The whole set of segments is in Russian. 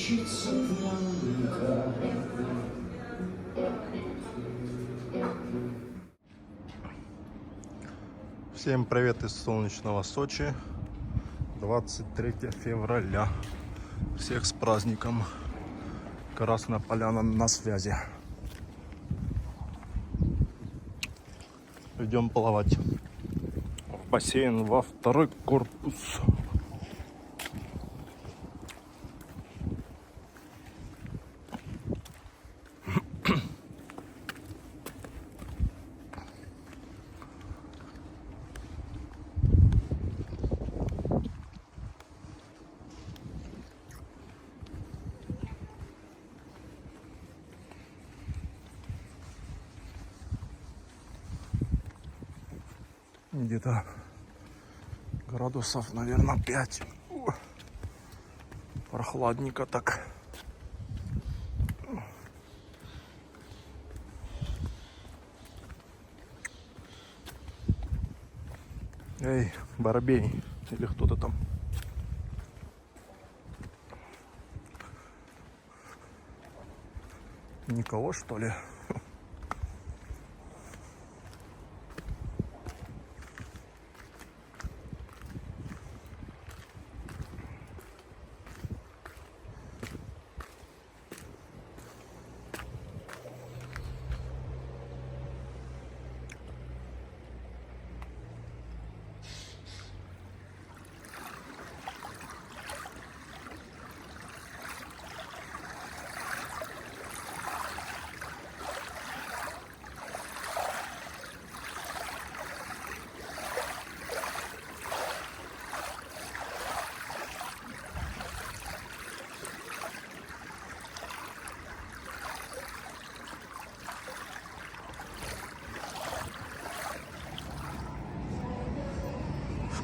Всем привет из солнечного Сочи. 23 февраля. Всех с праздником. Красная Поляна на связи. Идем плавать в бассейн во второй корпус. Где-то градусов, наверное, 5. Прохладненько так. Эй, Воробей, или кто-то там. Никого, что ли?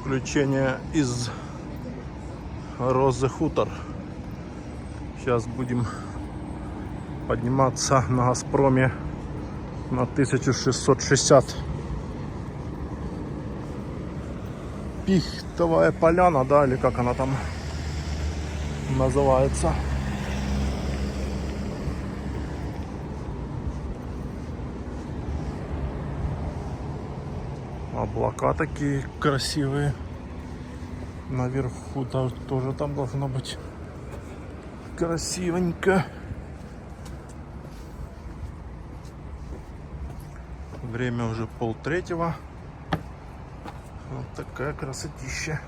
Включение из Розы Хутор. Сейчас будем подниматься на Газпроме на 1660. Пихтовая поляна, да, или как она там называется. Облака такие красивые. Наверху тоже там должно быть красивенько. Время уже 2:30. Вот такая красотища.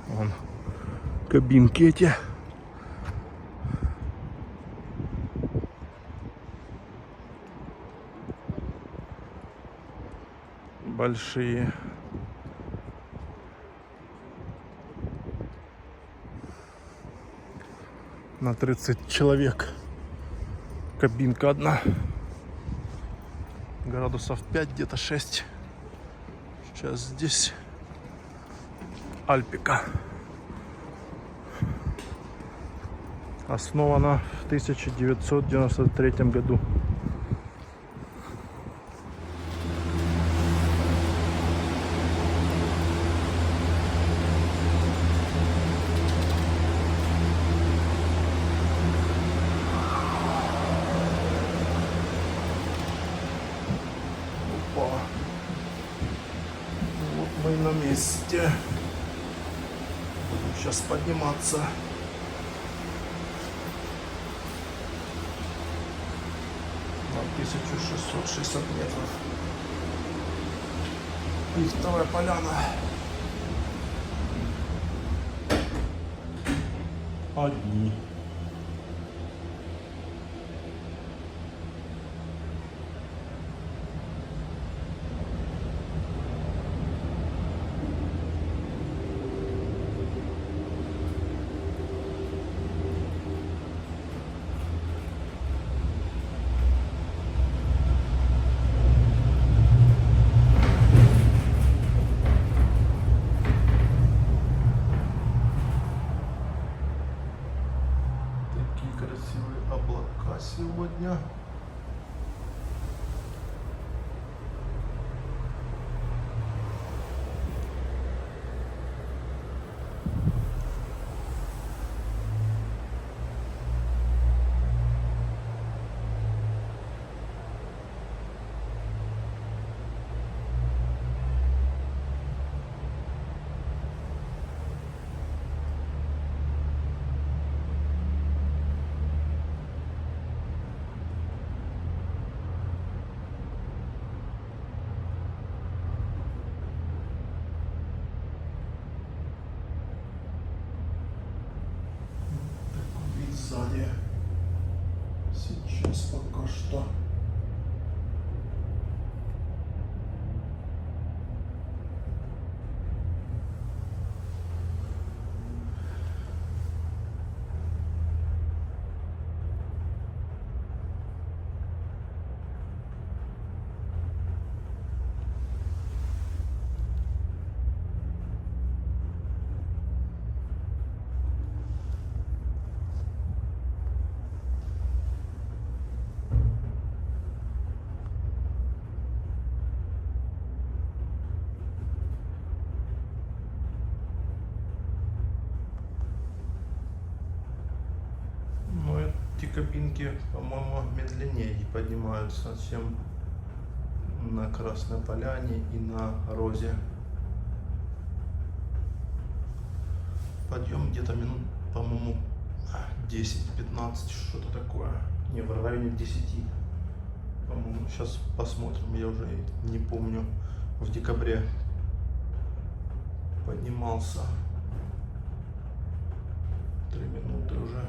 Вон кабинки эти. Большие. На 30 человек. Кабинка одна. Градусов 5, где-то 6. Сейчас здесь Альпика. Основана в 1993 году. Опа. Вот мы на месте. Будем сейчас подниматься. На 1660 метров. Пихтовая поляна. Одни. жарко сегодня. Сзади. Сейчас пока что. Эти кабинки, по-моему, медленнее поднимаются, чем на Красной Поляне и на Розе. Подъем где-то минут, по-моему, 10-15, что-то такое. Не, в районе 10. По-моему, сейчас посмотрим, я уже не помню. В декабре поднимался. 3 минуты уже.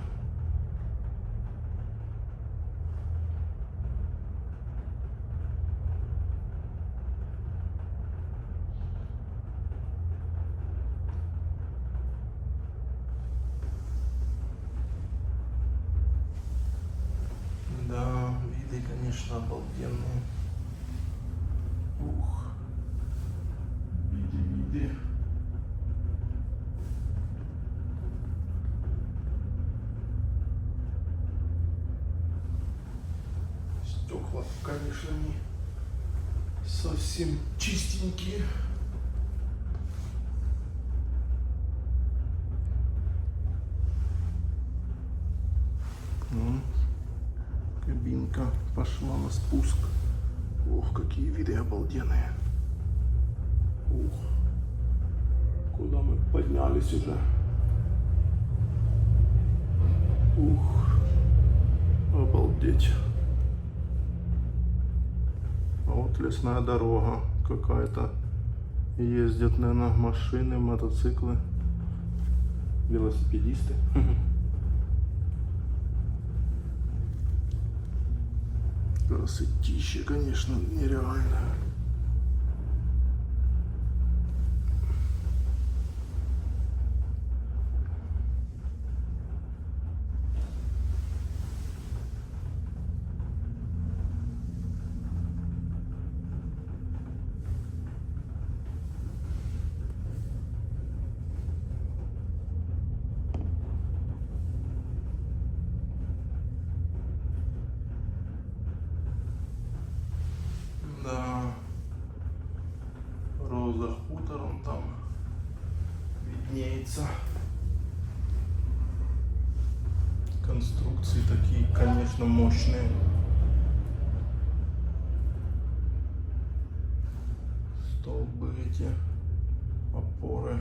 Да, виды, конечно, обалденные. Ух, виды. Стекла, конечно, не совсем чистенькие. Кабинка пошла на спуск. Ох, какие виды обалденные. Ух, куда мы поднялись уже. Ух, обалдеть. А вот лесная дорога какая-то. Ездят, наверное, машины, мотоциклы, велосипедисты. Красотища, конечно, нереально. Да, Роза хутор, он там виднеется. Конструкции такие, конечно, мощные. Столбы эти, опоры.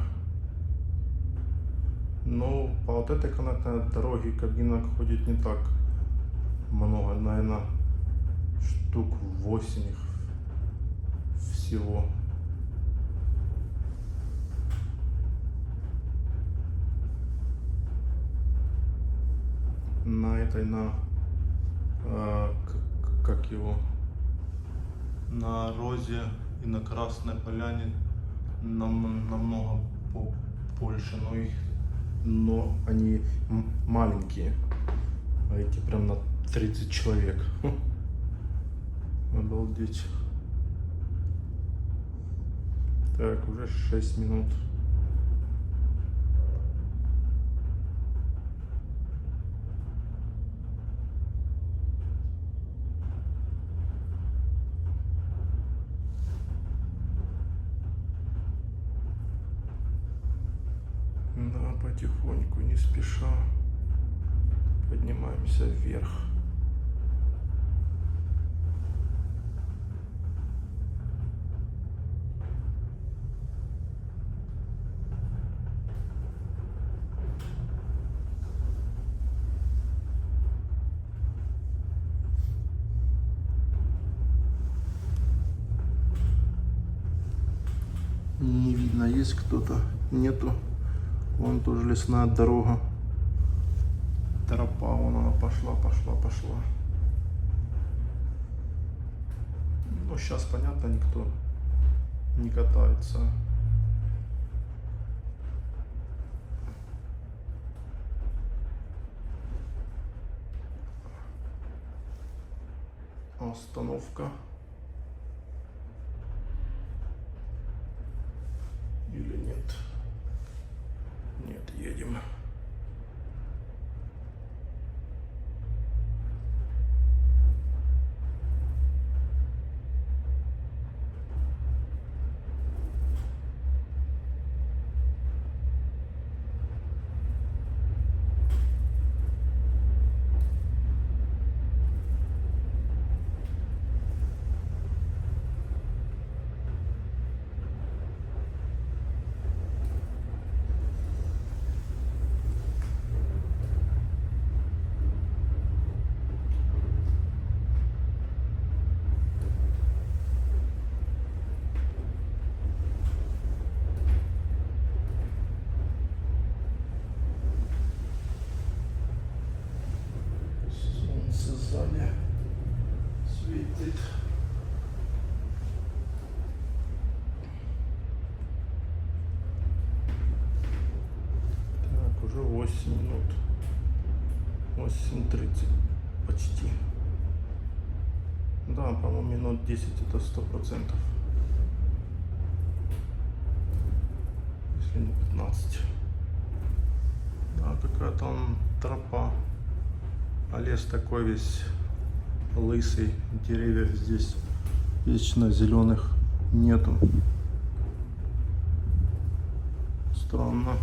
Но по вот этой канатной дороге кабинок ходит не так много, наверное, штук 8 их всего. На этой, как его, на Розе и на Красной Поляне намного больше, но они маленькие, а эти прям на 30 человек. Обалдеть. Так, уже 6 минут. Да, потихоньку, не спеша, поднимаемся вверх. Не видно, есть кто-то, нету. Вон тоже лесная дорога. Тропа, вон она пошла. Ну, сейчас, понятно, никто не катается. Остановка. Или нет? Нет, едем. Сзади светит. Так, уже 8 минут. 8:30 почти. Да, по-моему, минут 10 это 100%. Если не 15. Да, какая-то он тропа. А лес такой весь лысый, деревьев здесь вечно зеленых нету. Странно.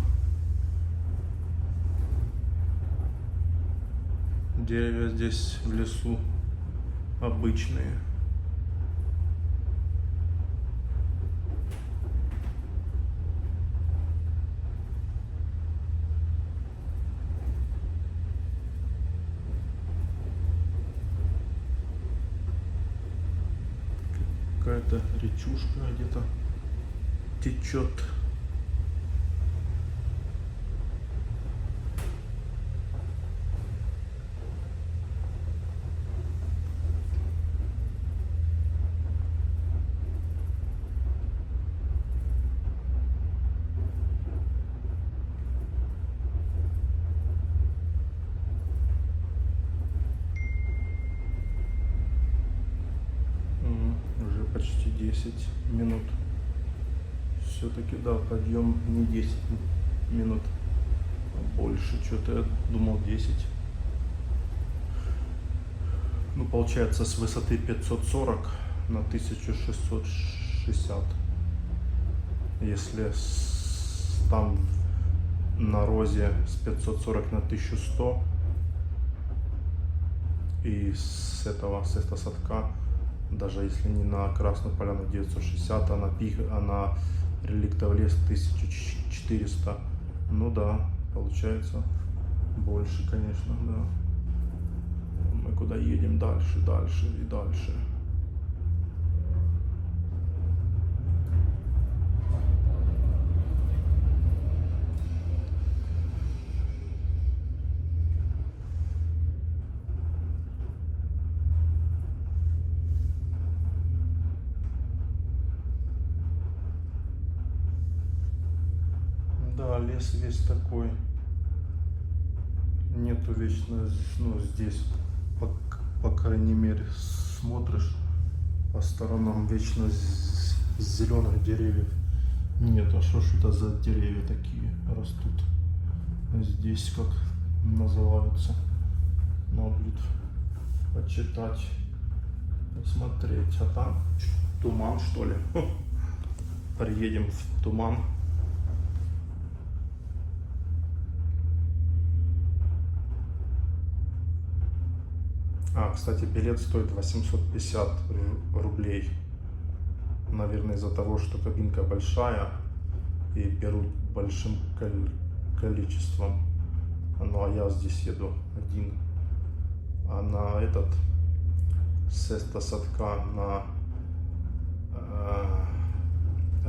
Деревья здесь в лесу обычные. Какая-то речушка где-то течет. Почти 10 минут. Все-таки, да, подъем не 10 минут, а больше. Что-то я думал 10. Ну, получается, с высоты 540 на 1660. Если там на розе с 540 на 1100 и с этого садка, даже если не на Красную Поляну 960, а на Реликтовый лес 1400. Ну да, получается больше, конечно, да. Мы куда едем дальше и дальше. Да, лес весь такой. Нету вечно, ну, здесь, по крайней мере, смотришь по сторонам, вечно зеленых деревьев нет. А что ж это за деревья такие растут? Здесь как называются? Надо будет почитать, посмотреть. А там туман, что ли? Приедем в туман. А, кстати, билет стоит 850 рублей. Наверное, из-за того, что кабинка большая и берут большим количеством. Ну, а я здесь еду один. А на этот Сеста Садка на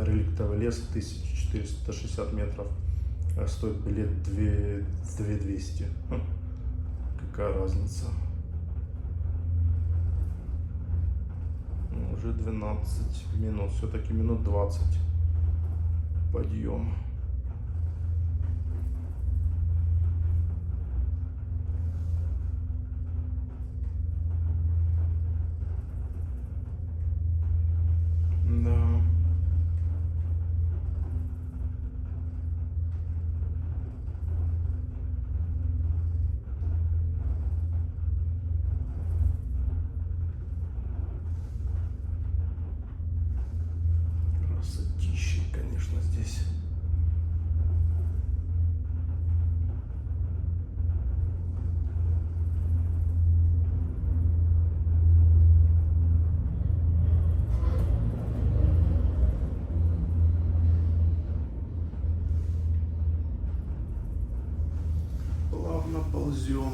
реликтовый лес 1460 метров стоит билет 2200. Какая разница? Уже 12 минут, все-таки минут 20 подъем. Да. Красотища, конечно, здесь. Плавно ползем.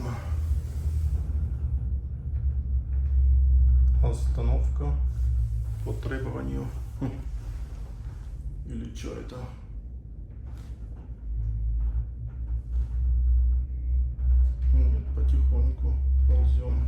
Остановка по требованию. Или что это? Нет, потихоньку ползем.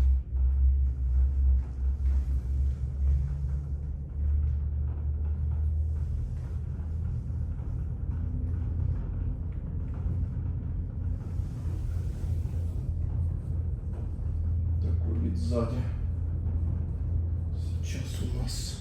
Такой вид сзади. Сейчас у нас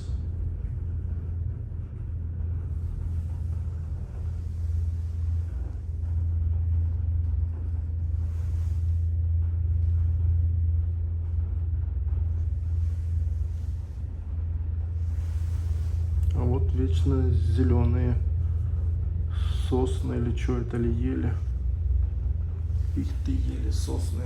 вот вечно зеленые сосны или что это, ли ели. Пихты, ели, сосны.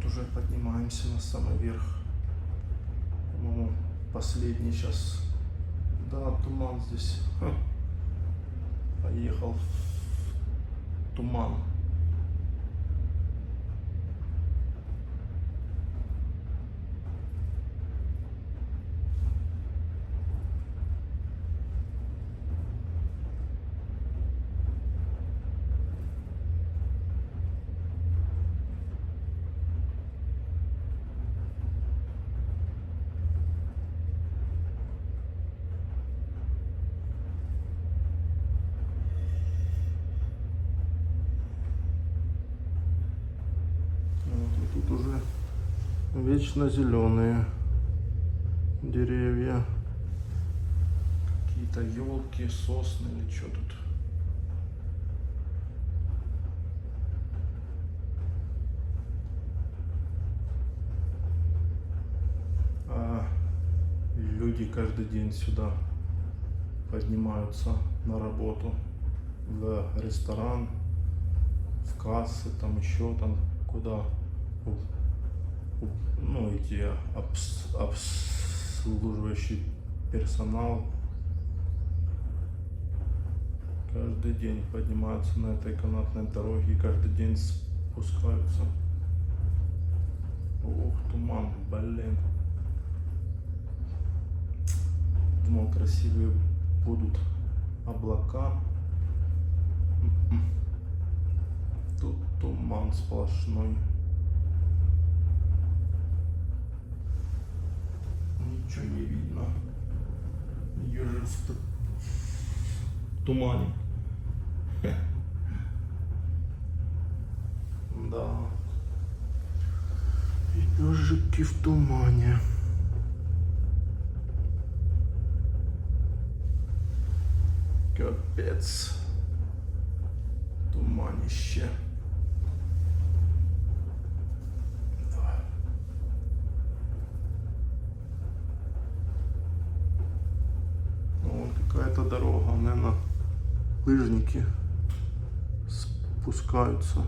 Уже поднимаемся на самый верх. По-моему, последний сейчас. Да, туман здесь. Поехал в туман. Тут уже вечно зеленые деревья, какие-то елки, сосны или что тут. А люди каждый день сюда поднимаются на работу, в ресторан, в кассы, там еще там куда. Ну, эти обслуживающий персонал каждый день поднимаются на этой канатной дороге и каждый день спускаются. Ух, туман, блин. Думал, красивые будут облака. Тут туман сплошной. Ничего не видно. Ежик в тумане. Да. Ежики в тумане. Капец. Туманище. Да. Вон какая-то дорога, наверное, лыжники спускаются.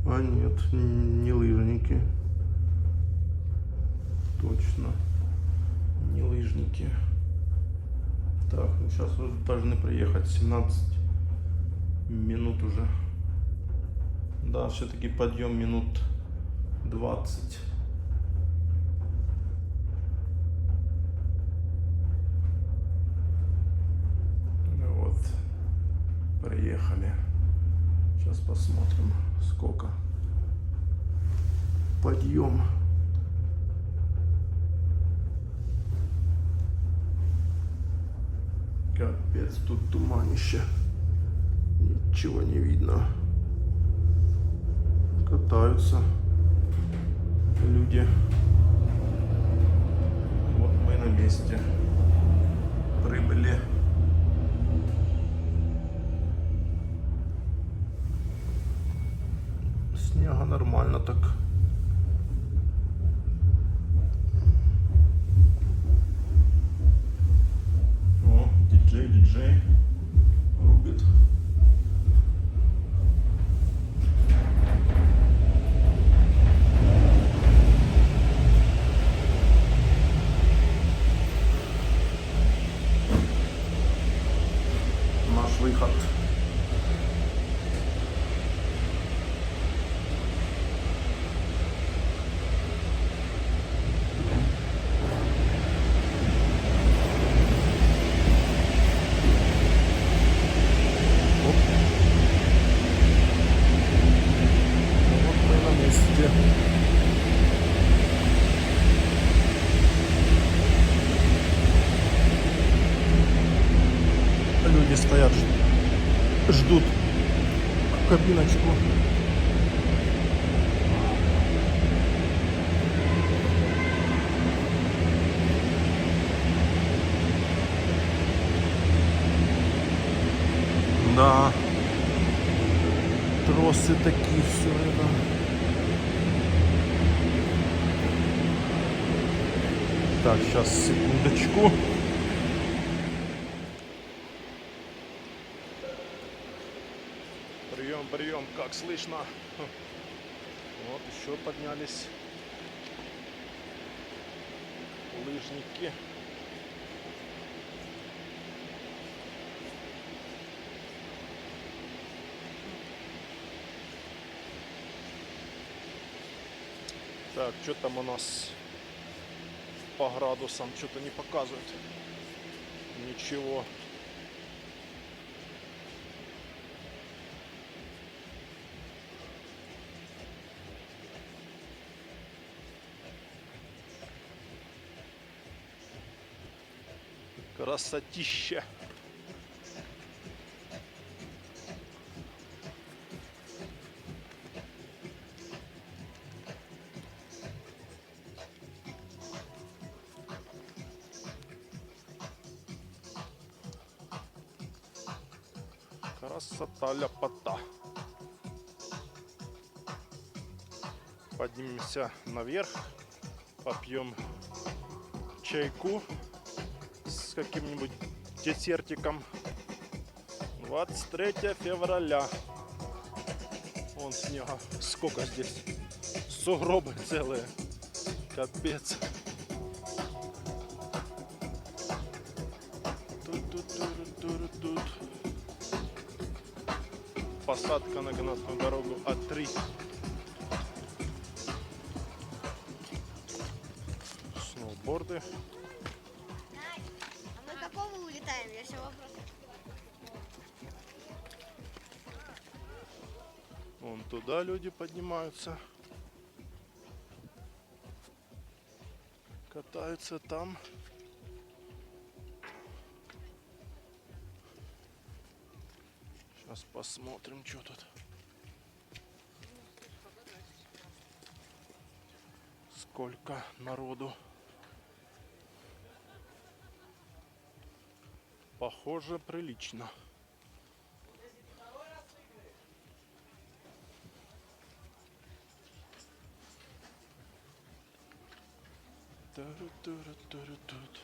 А нет, не лыжники. Точно. Не лыжники. Так, ну сейчас вот должны приехать 17 минут уже. Да, все-таки подъем минут 20. Вот. Приехали. Сейчас посмотрим, сколько. Подъем. Капец, тут туманище. Ничего не видно. Катаются люди. Вот мы на месте. Прибыли. Снега нормально так. О, диджей рубит. Наш выход. Люди стоят, ждут кабиночку. Да, тросы такие, все это. Так, сейчас, секундочку. Прием, как слышно. Вот еще поднялись лыжники. Так, что там у нас по градусам? Что-то не показывает. Ничего. Красотища. Красота ляпота. Поднимемся наверх, попьем чайку с каким-нибудь десертиком. 23 февраля. Вон снега. Сколько здесь? Сугробы целые. Капец. Тут. Посадка на канатную дорогу А3. Сноуборды. А мы какого улетаем? Я все вопрос. Вон туда люди поднимаются. Катаются там. Сейчас посмотрим, что тут. сколько народу. Похоже, прилично. Тару-тару-тару-тут.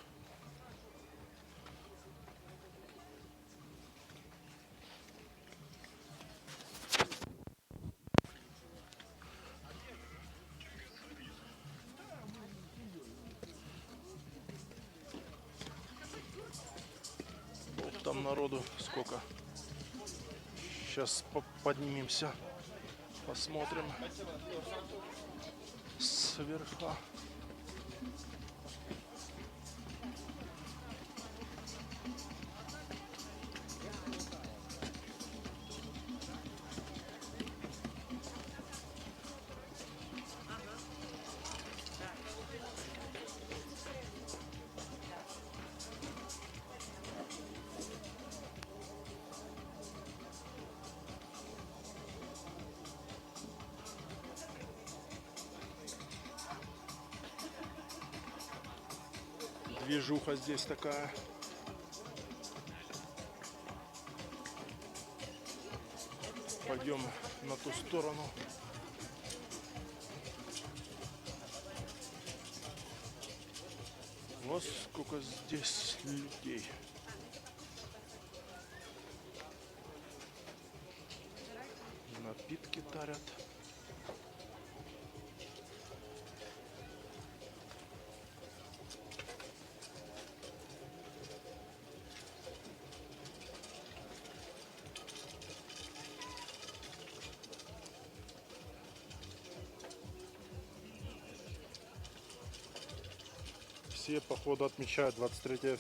Вот там народу сколько. Сейчас поднимемся, посмотрим сверху. Движуха здесь такая. Пойдем на ту сторону. Вот сколько здесь людей. Напитки тарят. Все, походу, отмечают 23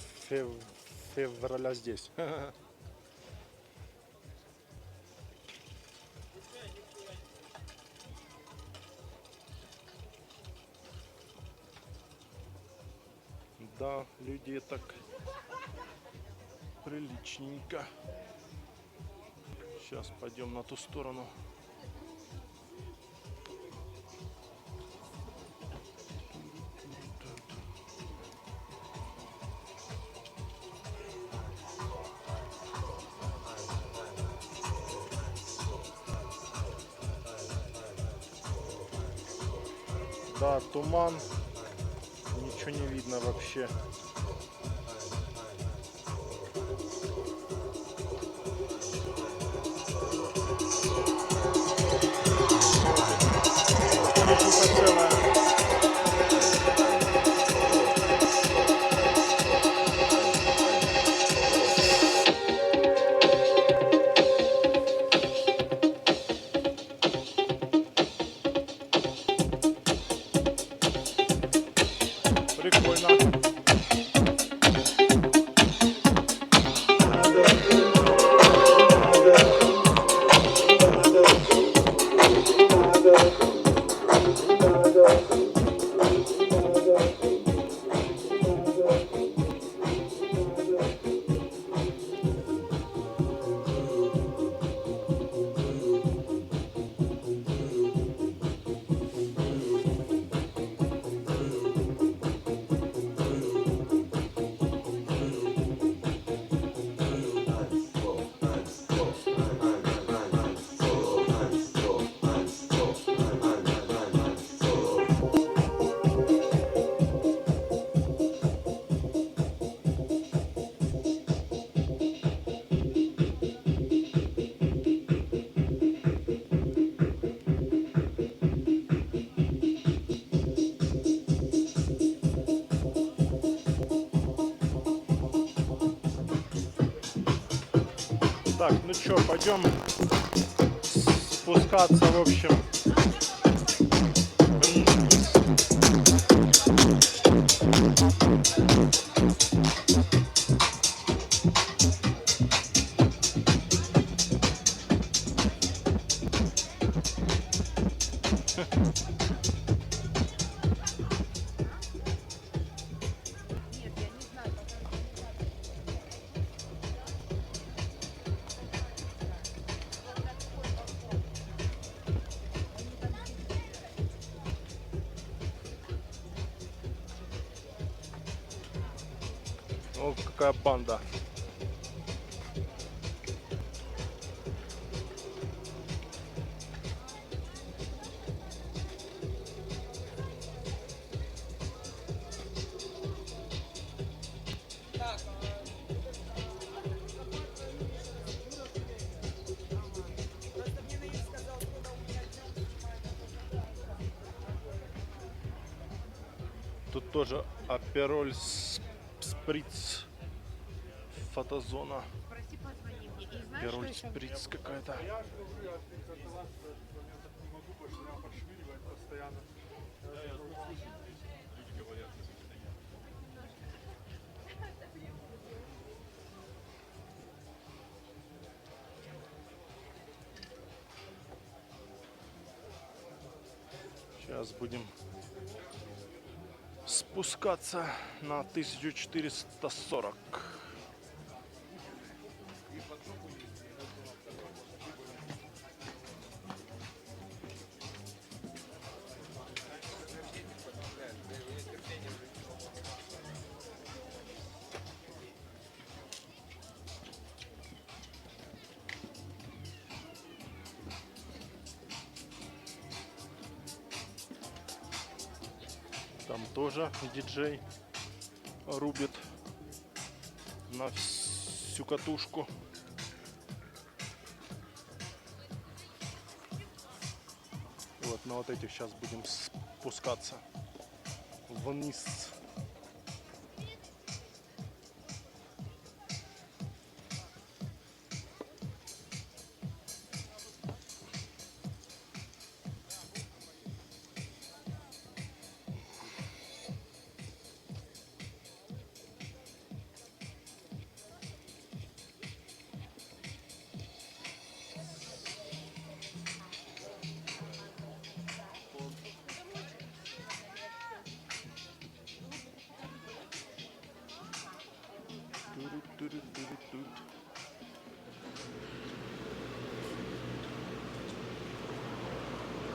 февраля здесь. Да, люди так приличненько. Сейчас пойдем на ту сторону. Да, туман, ничего не видно вообще. Прикольно. Так, ну что, пойдем спускаться, в общем, О, какая банда. Тут тоже апероль сприц, фотозона. Прости, позвони мне. И знаешь, Апероль что еще? сприц какая-то. Сейчас будем спускаться на 1440. Там тоже диджей рубит на всю катушку. Вот на вот этих сейчас будем спускаться вниз.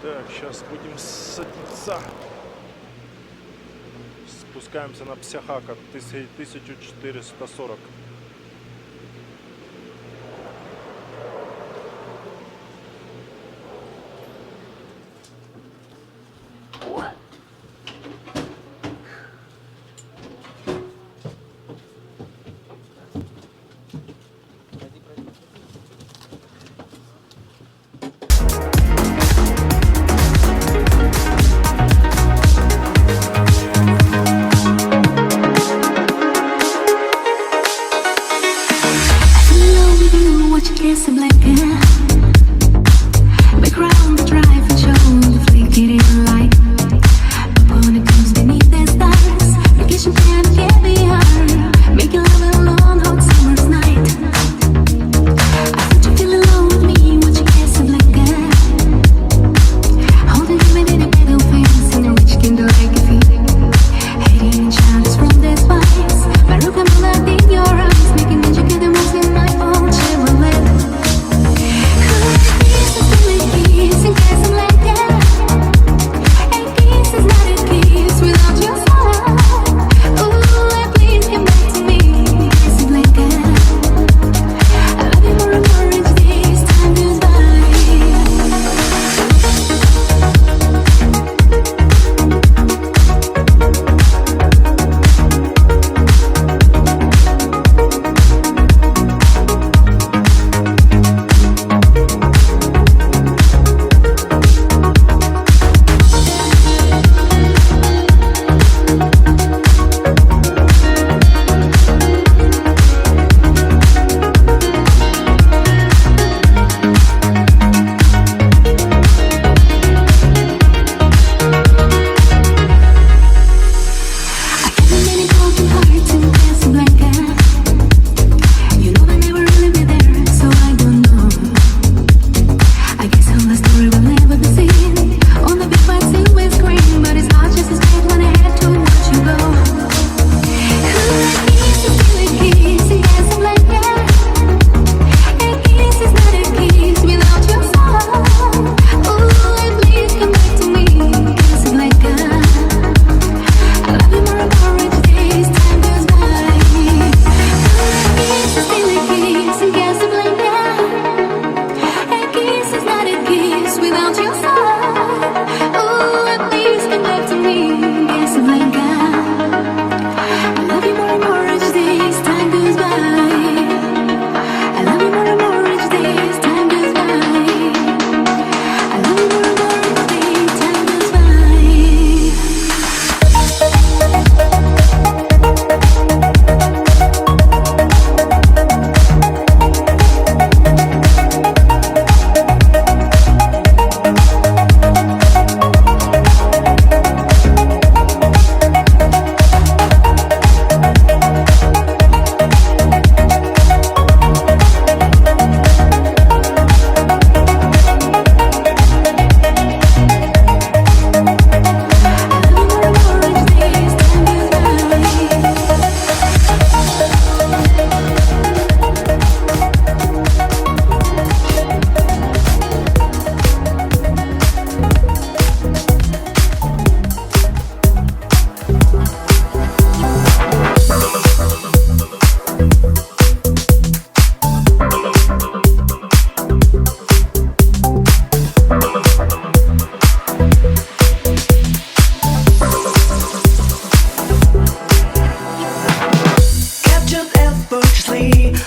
Так, сейчас будем садиться. Спускаемся на Психака 1440.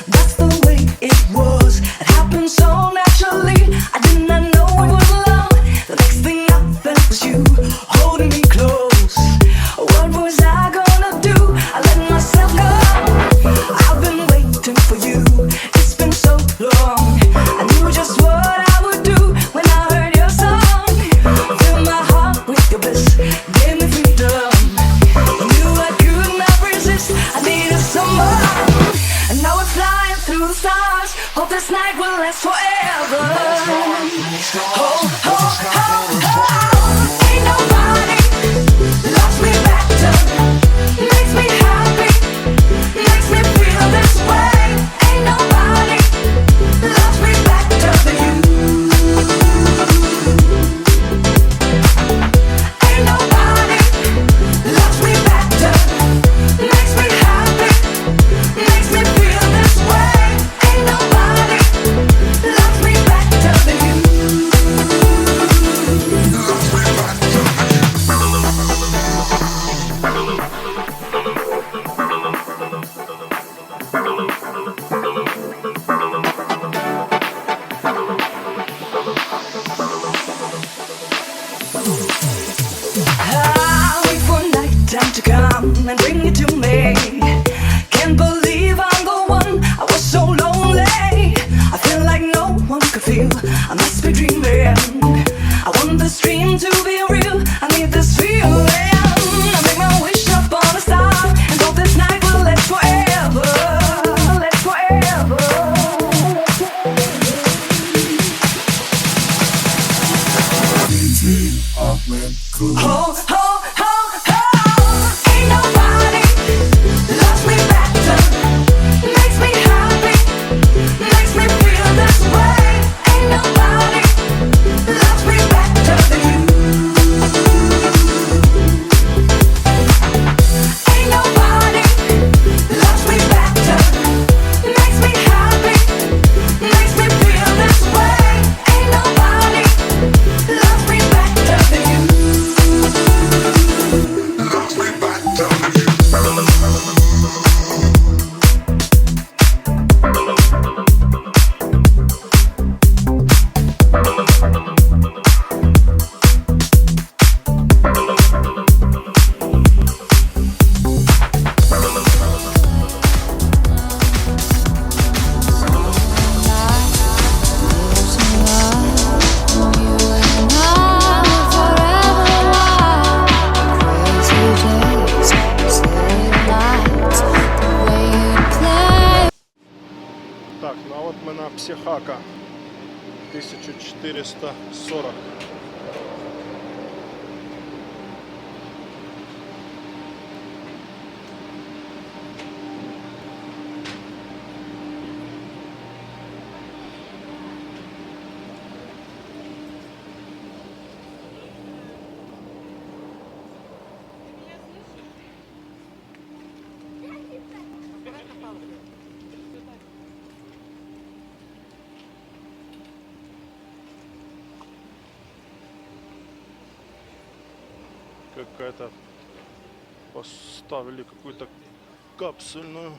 That's the way it was. It happened so naturally. I did not know it was love. The next thing I felt was you holding me close. What was I gonna do? I let myself go. I've been waiting for you. It's been so long. I knew just what I would do when I heard your song. Fill my heart with your bliss. Give me freedom. Knew I could not resist. I needed someone. And now we're flying through the stars. Hope this night will last forever. Oh, oh, oh, oh. Ain't nobody loves me better. Makes me happy. Makes me feel this way. Ain't nobody loves me better than you. Ain't nobody loves me better. Makes me happy. Makes me feel this way. Ain't nobody loves me better than you. I wait for nighttime to come and bring it to me. Can't believe I'm the one. I was so lonely. I feel like no one could feel. I must be dreaming. I want this dream to be real. I need this feeling. I make my wish up on a star and hope this night will last forever. Last forever. Oh, oh, oh, oh. Ain't nobody loves me better. Makes me happy. Makes me feel this way. Ain't nobody loves me better than you. Ain't nobody loves me better. Makes me happy. Makes me feel this way. Ain't nobody loves me better than you. Так, ну а вот мы на Психака 1440. Какая-то поставили какую-то капсульную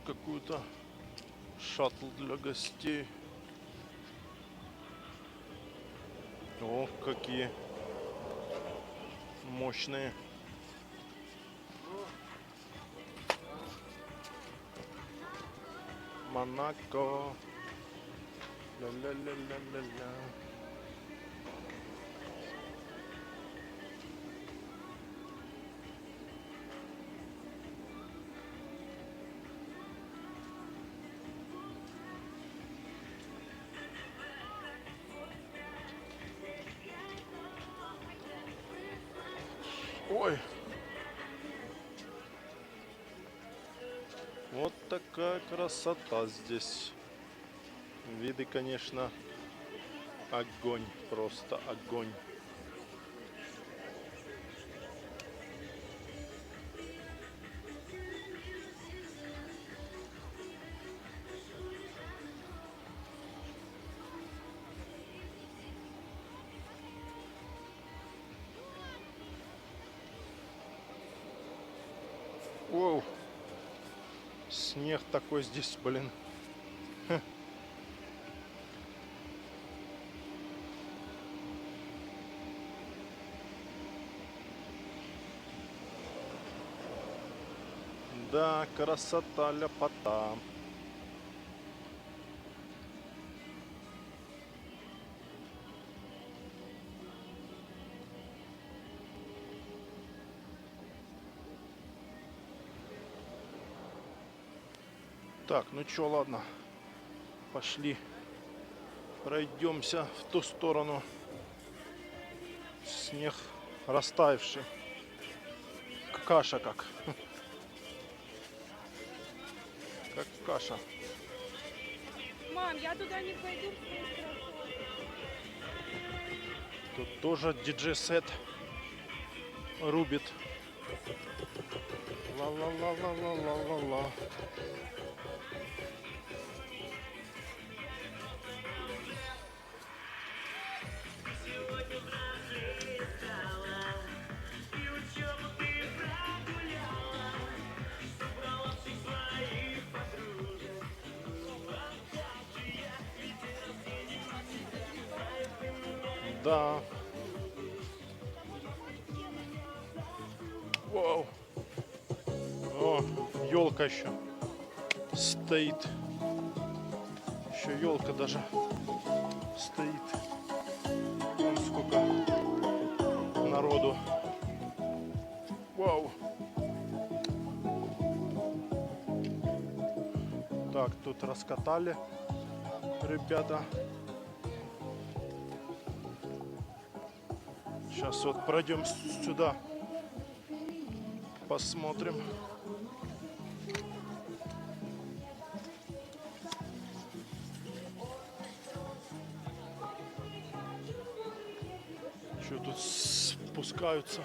какую-то шаттл для гостей. О, какие мощные. Монако. Ля-ля-ля-ля-ля-ля. Ой. Вот такая красота здесь. Виды, конечно, огонь, просто огонь. Воу. Снег такой здесь, блин. Да, красота, ляпота. Так, ну чё, ладно. Пошли. Пройдемся в ту сторону. Снег растаявший. Каша как. Как каша. Мам, я туда не пойду. Тут тоже диджей-сет рубит. Ла-ла-ла-ла-ла-ла-ла-ла. Да. Вау. О, елка еще стоит. Еще елка даже стоит. Вон сколько народу. Вау. Так, тут раскатали ребята. Сейчас вот пройдем сюда, посмотрим. Что тут спускаются?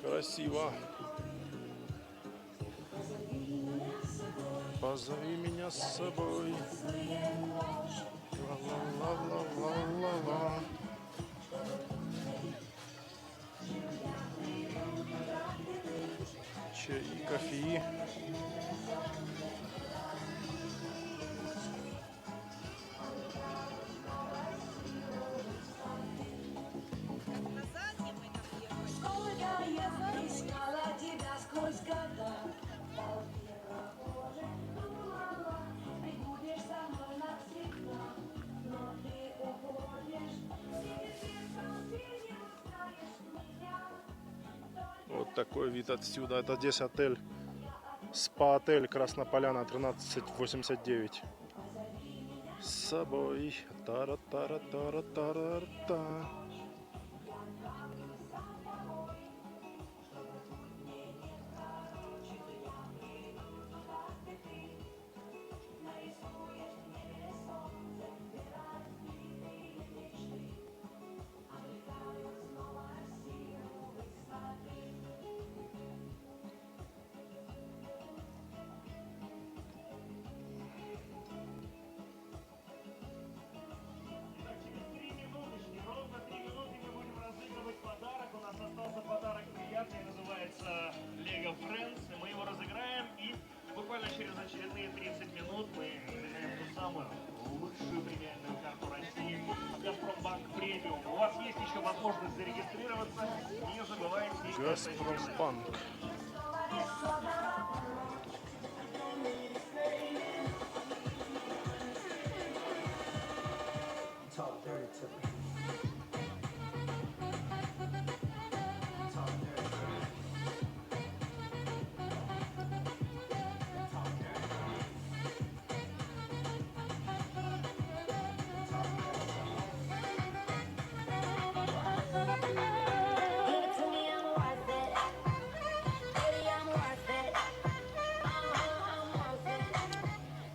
Красиво. Позови меня с собой. Ла-ла-ла-ла-ла-ла-ла. Чай, кофе. Сколько я искала тебя сквозь года, похоже, думала, ты будешь со мной навсегда, но ты уходишь, ты не узнаешь меня. Вот такой вид отсюда. Это здесь отель, спа-отель Краснополяна 1389. С собой. Тара-тара-тара-тара-та. Ровно 3 минуты мы будем разыгрывать подарок. У нас остался подарок приятный, называется Lego Friends. И мы его разыграем, и буквально через очередные 30 минут мы разыграем ту самую лучшую премиальную карту России Газпромбанк Премиум. У вас есть еще возможность зарегистрироваться. Не забывайте это сделать. Газпромбанк. Talk dirty to me. Talk dirty to me. Talk dirty to me. Give it to me, I'm worth it. Baby, I'm worth it. I'm worth it.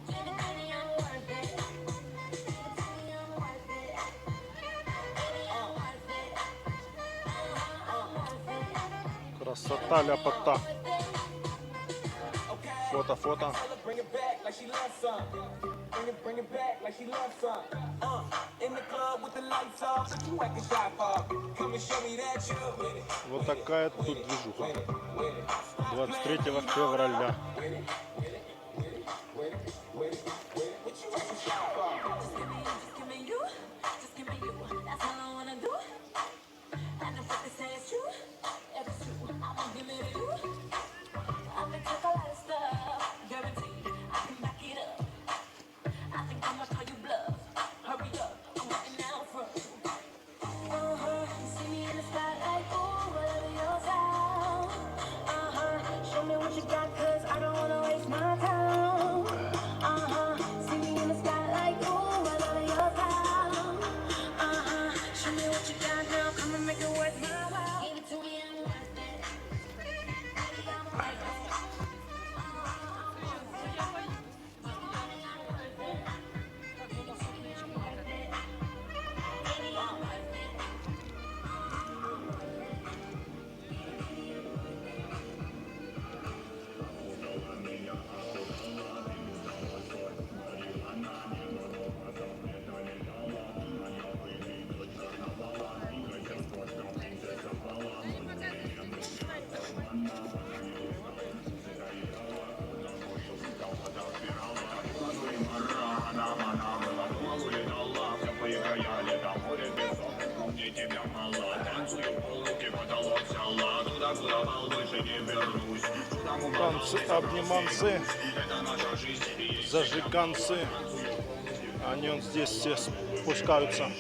Give it to me, I'm worth it. Give it to me, I'm worth it. Baby, I'm worth it. I'm worth it. Красота, ляпота. Фото, фото. Bring it back like she loves something. bring it back like she loves some. In the club with the lights off, but you acting shy for. Come and show me that you with it. Вот такая тут движуха. 23 февраля. Танцы, обниманцы, зажиганцы. Они вот здесь все спускаются.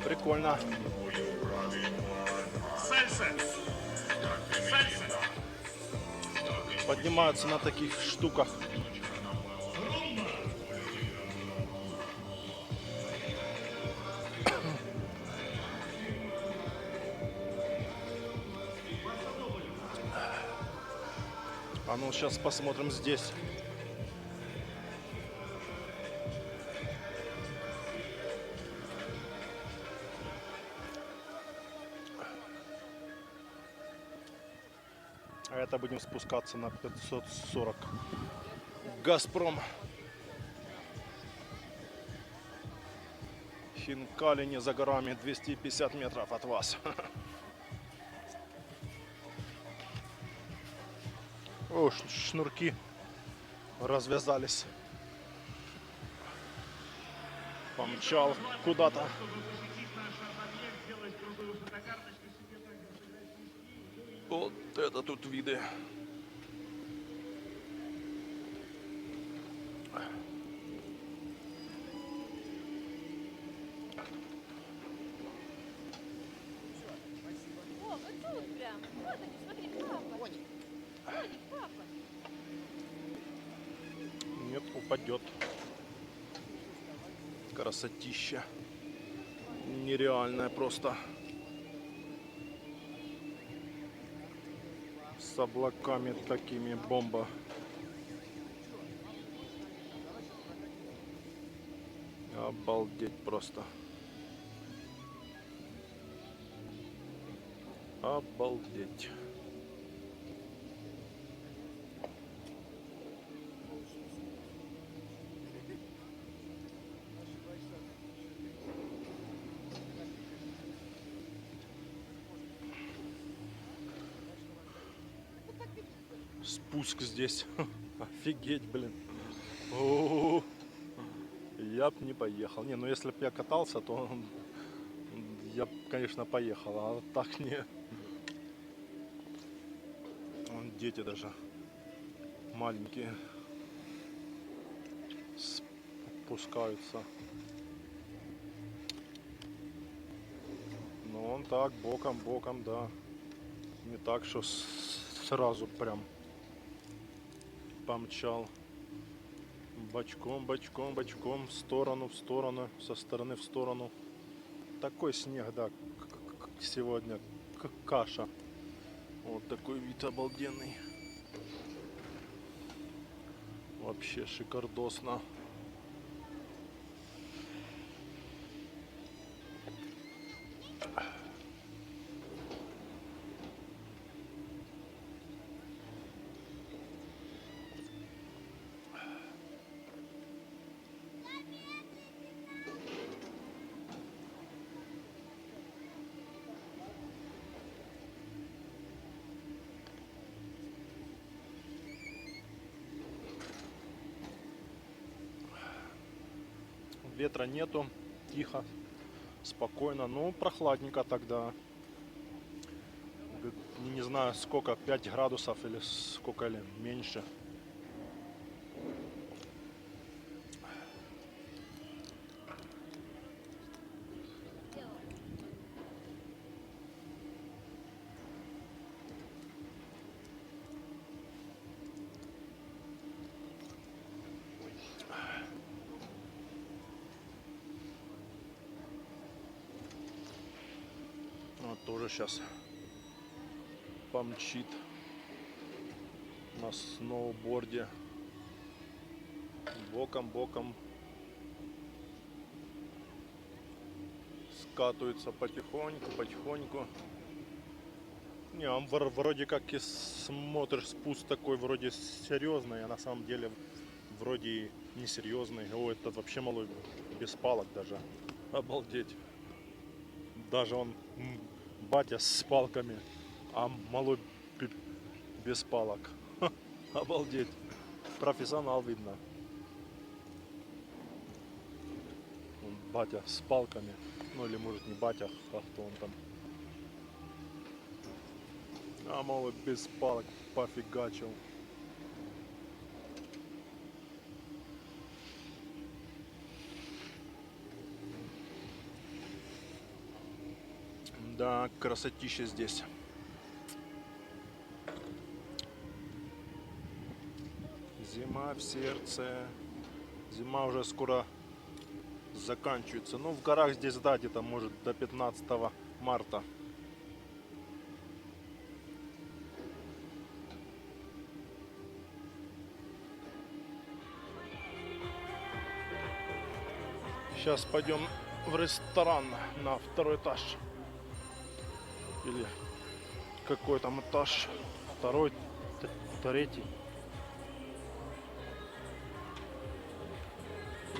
Прикольно. Сальса. Сальса. Поднимаются на таких штуках. А ну сейчас посмотрим здесь. А это будем спускаться на 540. Газпром. Хинкали не за горами, 250 метров от вас. О, шнурки развязались. Помчал куда-то. Вот это тут виды. О, вот тут прям. Вот они, смотри, папа. Коник, папа. Нет, упадет. Красотища. Нереальная просто. С облаками такими, бомба. Обалдеть просто. Обалдеть. Спуск здесь. Офигеть, блин. О-о-о. Я б не поехал. Не, ну если б я катался, то я б, конечно, поехал. А так не. Вон дети даже маленькие спускаются. Ну он так, боком, да. Не так, что сразу прям помчал. Бочком, в сторону, со стороны в сторону. Такой снег, да, сегодня каша. Вот такой вид обалденный. Вообще шикардосно. Ветра нету, тихо, спокойно, ну прохладненько тогда. Не знаю сколько, 5 градусов или сколько, или меньше. Вот тоже сейчас помчит на сноуборде боком скатывается потихоньку. Не, он вроде как и смотришь, спуск такой вроде серьезный, а на самом деле вроде и несерьезный. О, этот вообще малой без палок даже. Обалдеть. Даже он батя с палками, а малой без палок. Ха, обалдеть. Профессионал видно. Он батя с палками. Ну или может не батя, а кто он там. А малой без палок пофигачил. Да, красотища здесь. Зима в сердце. Зима уже скоро заканчивается. Ну, в горах здесь, да, где-то может до 15 марта. Сейчас пойдем в ресторан на 2-й этаж. Или какой там этаж? 2-й, 3-й.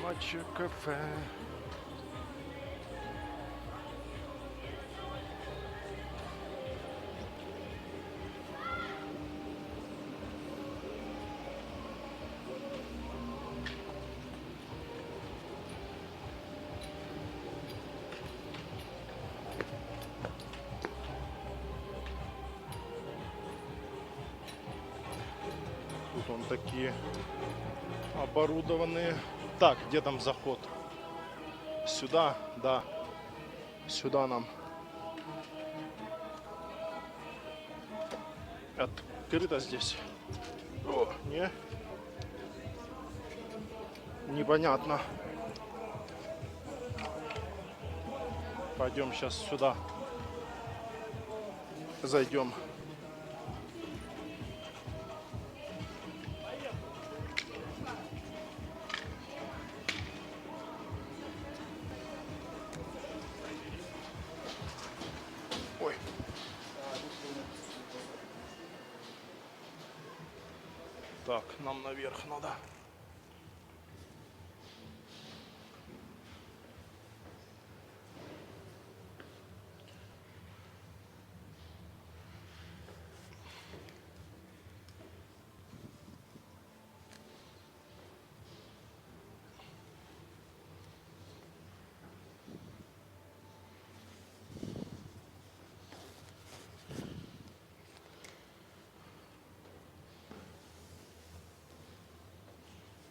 Матча кафе. Тут он такие оборудованные. Так, где там заход? Сюда, да. Сюда нам. Открыто здесь. О, не? Непонятно. Пойдем сейчас сюда. Зайдем. Ой. Так, нам наверх надо.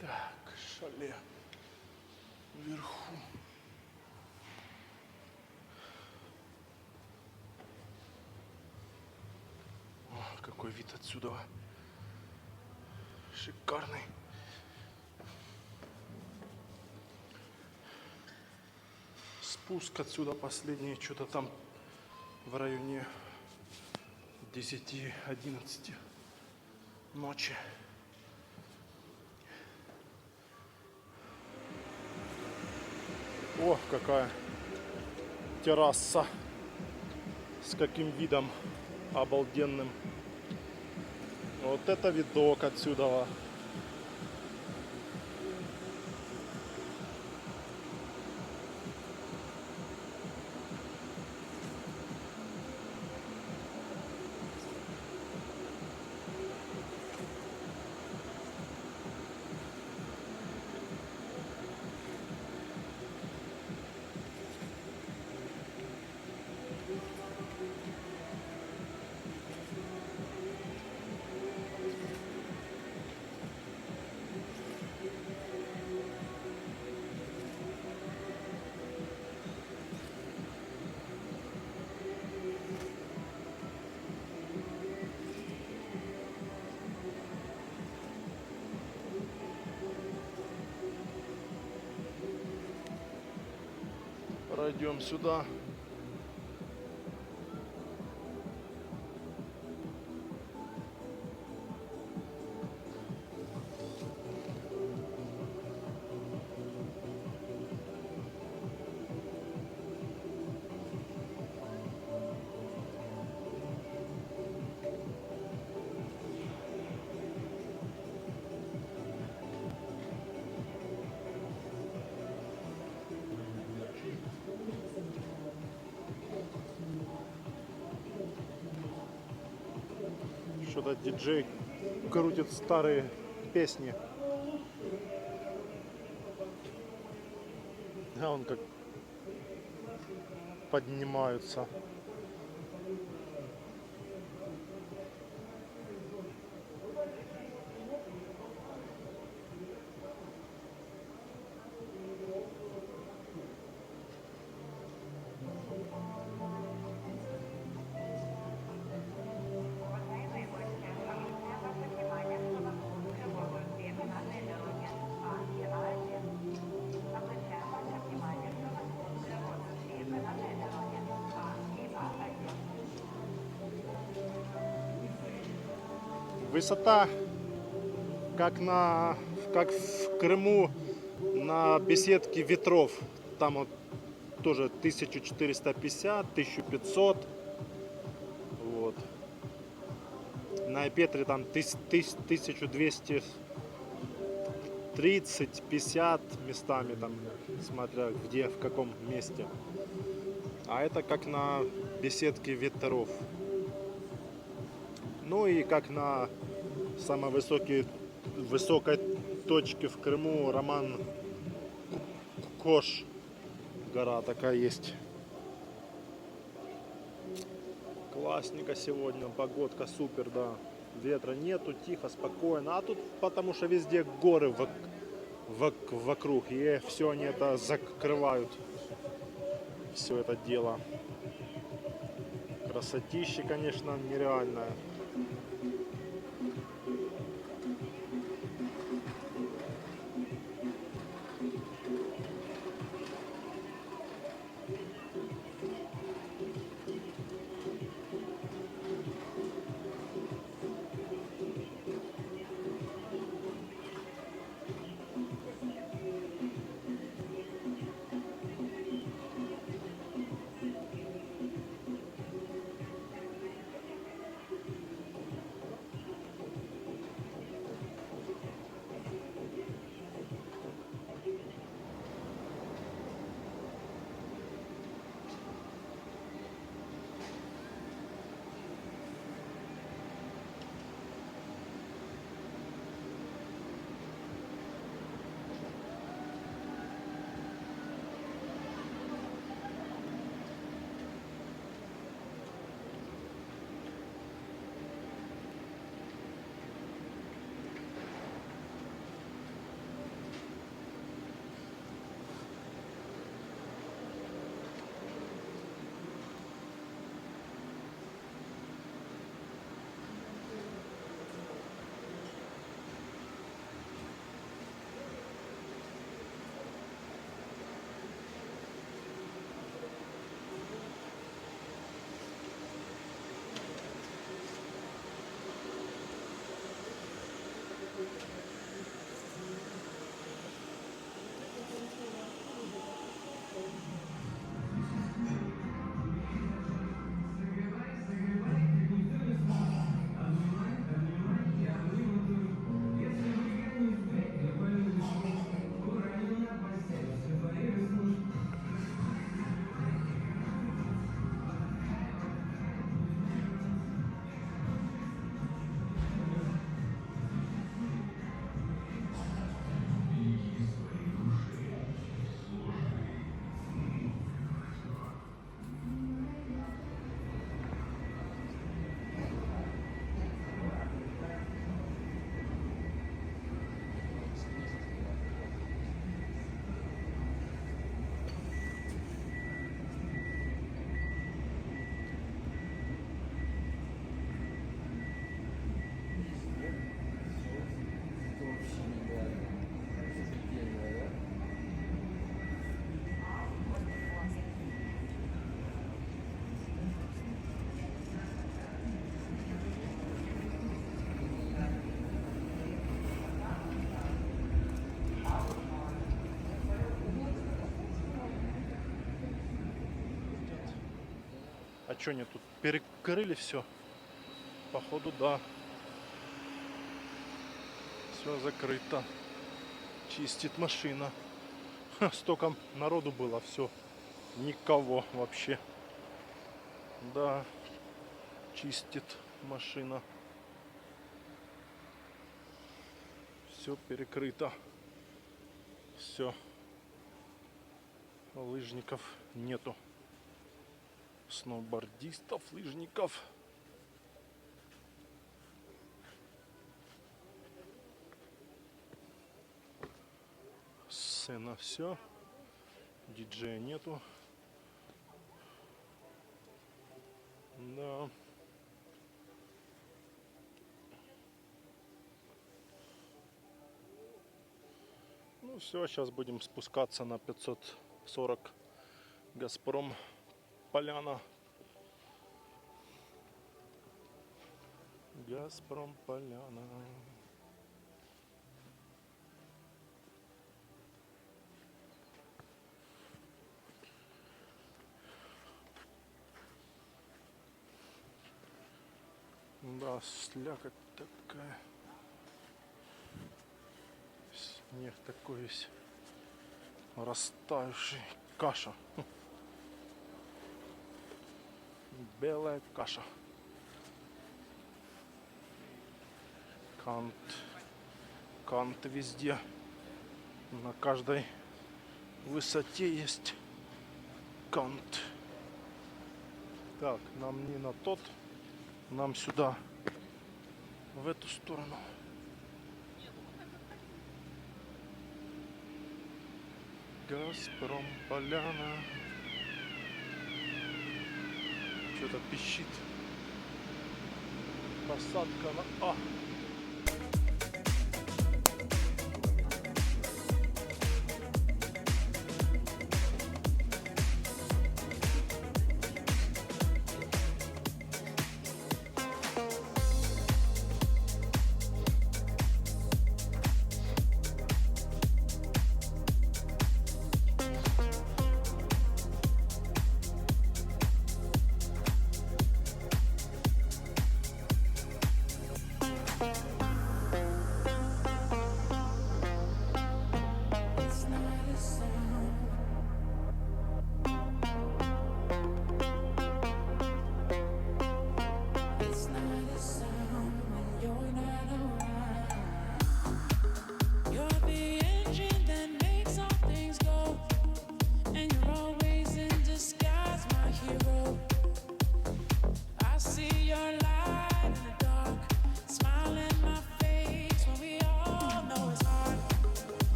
Так, шале вверху. О, какой вид отсюда. Шикарный. Спуск отсюда последний, что-то там в районе 10-11 ночи. О, какая терраса с каким видом обалденным. Вот это видок отсюда. Пройдем сюда. Что-то диджей крутит старые песни. А он как поднимаются. Высота, как в Крыму на беседке ветров. Там вот тоже 1450, 1500. Вот. На Петре там 1230, 50 местами, там, смотря где, в каком месте. А это как на беседке ветров. Ну и как на самой высокой точке в Крыму, Роман Кош, гора такая есть. Классненько сегодня, погодка супер, да. Ветра нету, тихо, спокойно. А тут потому что везде горы вокруг, и все они это закрывают. Все это дело. Красотища, конечно, нереальная. А что они тут перекрыли все? Походу, да. Все закрыто. Чистит машина. Ха, столько народу было, все. Никого вообще. Да. Чистит машина. Все перекрыто. Все. Лыжников нету. Сноубордистов, лыжников. Сцена все. Диджея нету. Да. Ну все, сейчас будем спускаться на 540 Газпром Поляна. Газпром Поляна. Да, слякоть такая. Снег такой весь растаявший. Каша. Белая каша. Кант везде. На каждой высоте есть кант. Так, нам не на тот. Нам сюда, в эту сторону. Газпром Поляна. Что-то пищит. Посадка на А.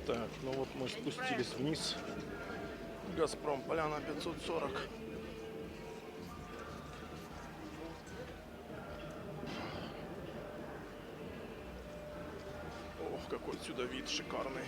Так, ну вот мы спустились вниз. Газпром, Поляна 540. Ох, какой отсюда вид шикарный.